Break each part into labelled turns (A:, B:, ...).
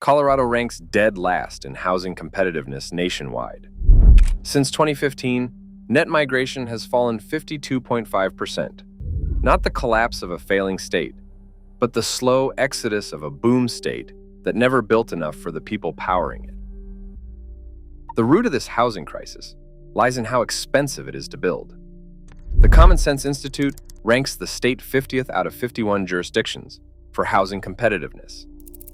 A: Colorado ranks dead last in housing competitiveness nationwide. Since 2015, net migration has fallen 52.5%. Not the collapse of a failing state, but the slow exodus of a boom state that never built enough for the people powering it. The root of this housing crisis lies in how expensive it is to build. The Common Sense Institute ranks the state 50th out of 51 jurisdictions for housing competitiveness,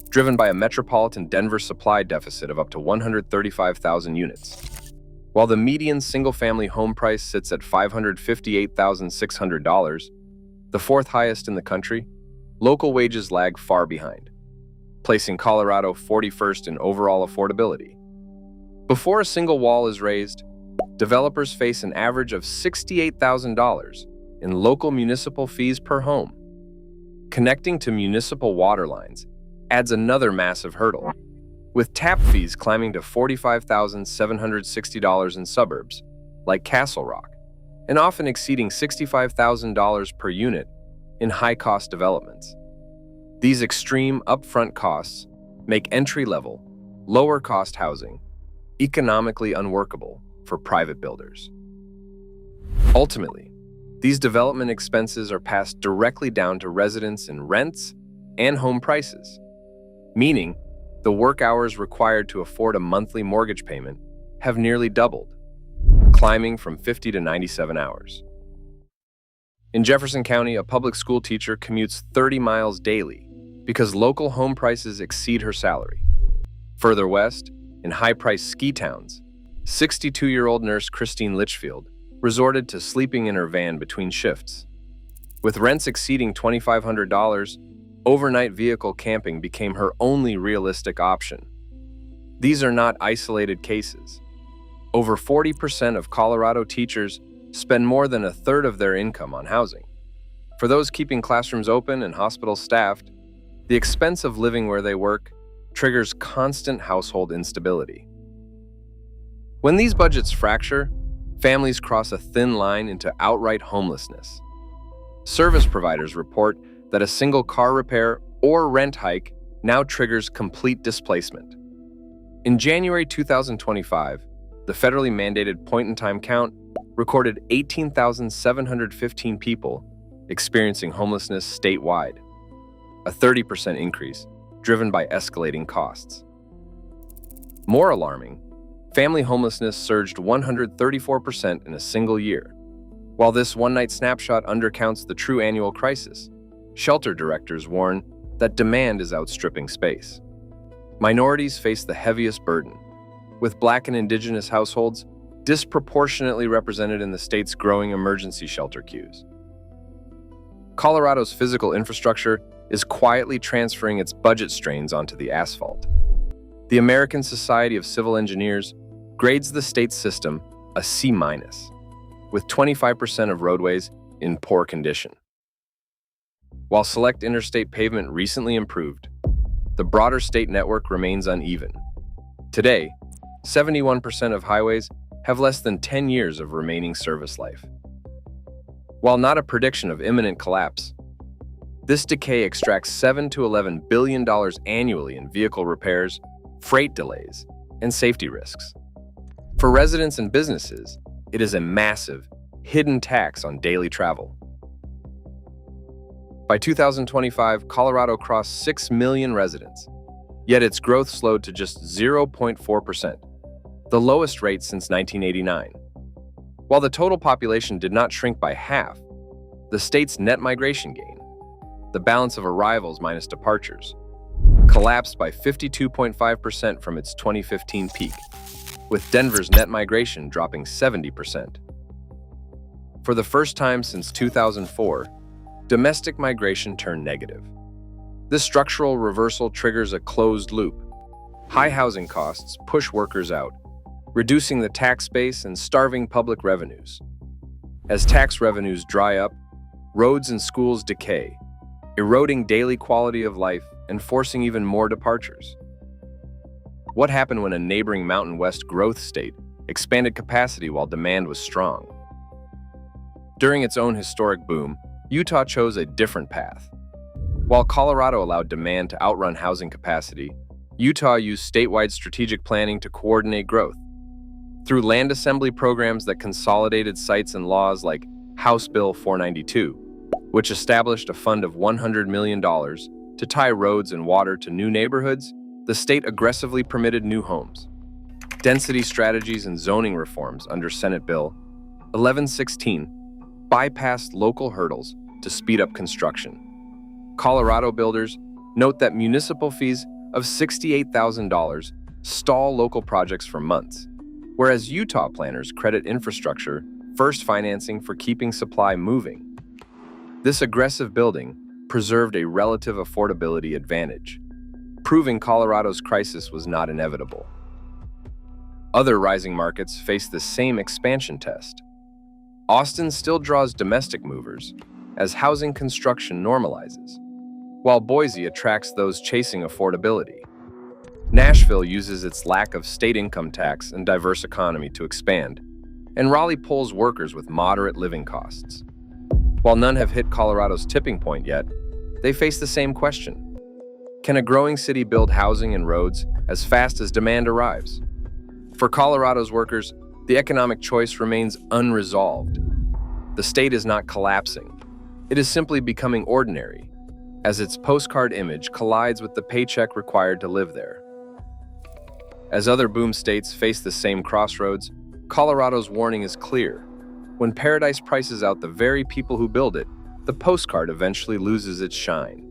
A: driven by a metropolitan Denver supply deficit of up to 135,000 units. While the median single-family home price sits at $558,600, the fourth highest in the country, local wages lag far behind, placing Colorado 41st in overall affordability. Before a single wall is raised, developers face an average of $68,000 in local municipal fees per home. Connecting to municipal water lines adds another massive hurdle, with tap fees climbing to $45,760 in suburbs, like Castle Rock, and often exceeding $65,000 per unit in high-cost developments. These extreme upfront costs make entry-level, lower-cost housing economically unworkable for private builders. Ultimately, these development expenses are passed directly down to residents in rents and home prices, meaning the work hours required to afford a monthly mortgage payment have nearly doubled, climbing from 50 to 97 hours. In Jefferson County, a public school teacher commutes 30 miles daily because local home prices exceed her salary. Further west, in high-priced ski towns, 62-year-old nurse Christine Litchfield resorted to sleeping in her van between shifts. With rents exceeding $2,500, overnight vehicle camping became her only realistic option. These are not isolated cases. Over 40% of Colorado teachers spend more than a third of their income on housing. For those keeping classrooms open and hospitals staffed, the expense of living where they work triggers constant household instability. When these budgets fracture, families cross a thin line into outright homelessness. Service providers report that a single car repair or rent hike now triggers complete displacement. In January 2025, the federally mandated point-in-time count recorded 18,715 people experiencing homelessness statewide, a 30% increase driven by escalating costs. More alarming, family homelessness surged 134% in a single year. While this one-night snapshot undercounts the true annual crisis, shelter directors warn that demand is outstripping space. Minorities face the heaviest burden, with Black and Indigenous households disproportionately represented in the state's growing emergency shelter queues. Colorado's physical infrastructure is quietly transferring its budget strains onto the asphalt. The American Society of Civil Engineers grades the state's system a C-, with 25% of roadways in poor condition. While select interstate pavement recently improved, the broader state network remains uneven. Today, 71% of highways have less than 10 years of remaining service life. While not a prediction of imminent collapse, this decay extracts $7 to $11 billion annually in vehicle repairs, freight delays, and safety risks. For residents and businesses, it is a massive, hidden tax on daily travel. By 2025, Colorado crossed 6 million residents, yet its growth slowed to just 0.4%, the lowest rate since 1989. While the total population did not shrink by half, the state's net migration gain, the balance of arrivals minus departures, collapsed by 52.5% from its 2015 peak, with Denver's net migration dropping 70%. For the first time since 2004, domestic migration turned negative. This structural reversal triggers a closed loop. High housing costs push workers out, reducing the tax base and starving public revenues. As tax revenues dry up, roads and schools decay, eroding daily quality of life and forcing even more departures. What happened when a neighboring Mountain West growth state expanded capacity while demand was strong? During its own historic boom, Utah chose a different path. While Colorado allowed demand to outrun housing capacity, Utah used statewide strategic planning to coordinate growth. Through land assembly programs that consolidated sites and laws like House Bill 492, which established a fund of $100 million to tie roads and water to new neighborhoods, the state aggressively permitted new homes. Density strategies and zoning reforms under Senate Bill 1116 bypassed local hurdles to speed up construction. Colorado builders note that municipal fees of $68,000 stall local projects for months, whereas Utah planners credit infrastructure first financing for keeping supply moving. This aggressive building preserved a relative affordability advantage, proving Colorado's crisis was not inevitable. Other rising markets face the same expansion test. Austin still draws domestic movers as housing construction normalizes, while Boise attracts those chasing affordability. Nashville uses its lack of state income tax and diverse economy to expand, and Raleigh pulls workers with moderate living costs. While none have hit Colorado's tipping point yet, they face the same question. Can a growing city build housing and roads as fast as demand arrives? For Colorado's workers, the economic choice remains unresolved. The state is not collapsing. It is simply becoming ordinary, as its postcard image collides with the paycheck required to live there. As other boom states face the same crossroads, Colorado's warning is clear. When paradise prices out the very people who build it, the postcard eventually loses its shine.